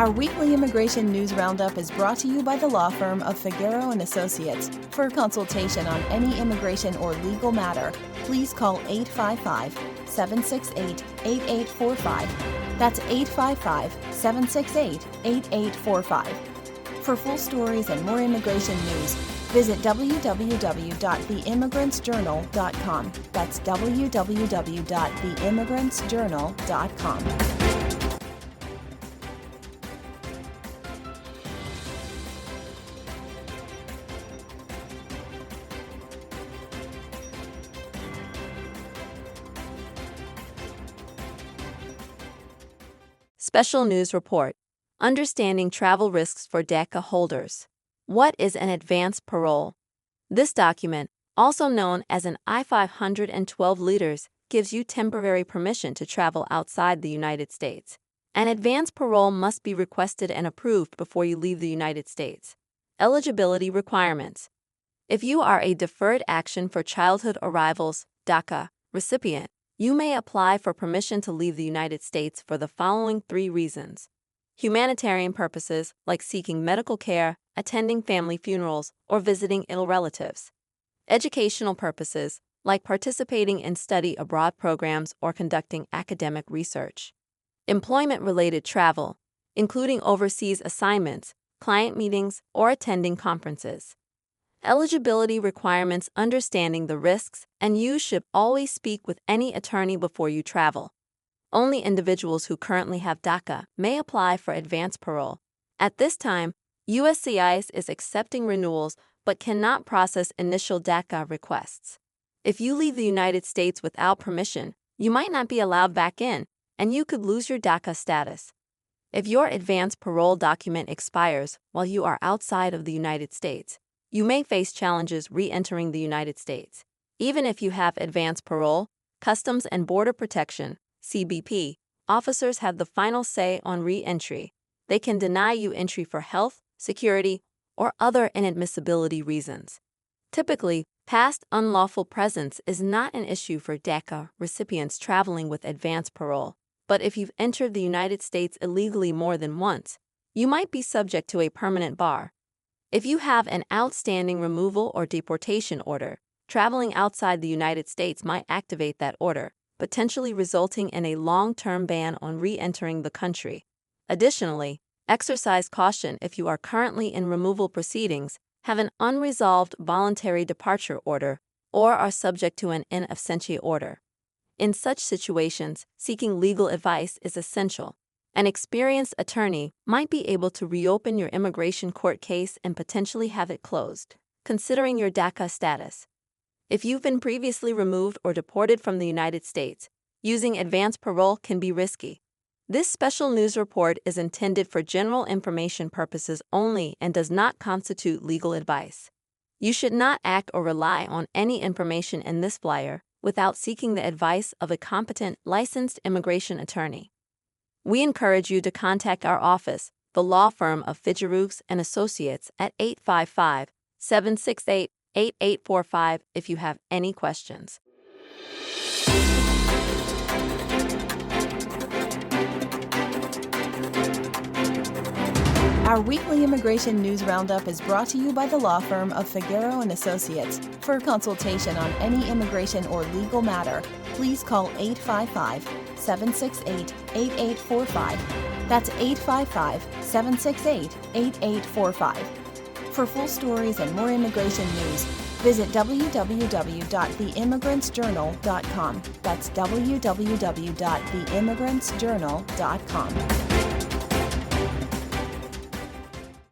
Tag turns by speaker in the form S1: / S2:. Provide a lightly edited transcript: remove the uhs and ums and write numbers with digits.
S1: Our weekly immigration news roundup is brought to you by the law firm of Figueroa & Associates. For consultation on any immigration or legal matter, please call 855-768-8845. That's 855-768-8845. For full stories and more immigration news, visit www.theimmigrantsjournal.com. That's www.theimmigrantsjournal.com.
S2: Special News Report: Understanding Travel Risks for DACA Holders. What is an advance parole? This document, also known as an I-512 letters, gives you temporary permission to travel outside the United States. An advance parole must be requested and approved before you leave the United States. Eligibility requirements: if you are a Deferred Action for Childhood Arrivals (DACA) recipient, you may apply for permission to leave the United States for the following 3 reasons: humanitarian purposes, like seeking medical care, attending family funerals, or visiting ill relatives; educational purposes, like participating in study abroad programs or conducting academic research; employment-related travel, including overseas assignments, client meetings, or attending conferences. Eligibility requirements: understanding the risks, and you should always speak with any attorney before you travel. Only individuals who currently have DACA may apply for advance parole. At this time, USCIS is accepting renewals but cannot process initial DACA requests. If you leave the United States without permission, you might not be allowed back in, and you could lose your DACA status. If your advance parole document expires while you are outside of the United States, you may face challenges re-entering the United States. Even if you have advance parole, Customs and Border Protection (CBP) officers have the final say on re-entry. They can deny you entry for health, security, or other inadmissibility reasons. Typically, past unlawful presence is not an issue for DACA recipients traveling with advance parole, but if you've entered the United States illegally more than once, you might be subject to a permanent bar. If you have an outstanding removal or deportation order, traveling outside the United States might activate that order, potentially resulting in a long-term ban on re-entering the country. Additionally, exercise caution if you are currently in removal proceedings, have an unresolved voluntary departure order, or are subject to an in absentia order. In such situations, seeking legal advice is essential. An experienced attorney might be able to reopen your immigration court case and potentially have it closed. Considering your DACA status: if you've been previously removed or deported from the United States, using advance parole can be risky. This special news report is intended for general information purposes only and does not constitute legal advice. You should not act or rely on any information in this flyer without seeking the advice of a competent, licensed immigration attorney. We encourage you to contact our office, the law firm of Figueroa & Associates, at 855-768-8845 if you have any questions.
S1: Our weekly immigration news roundup is brought to you by the law firm of Figueroa & Associates. For consultation on any immigration or legal matter, please call 855-768-8845. That's 855-768-8845. For full stories and more immigration news, visit www.theimmigrantsjournal.com. That's www.theimmigrantsjournal.com.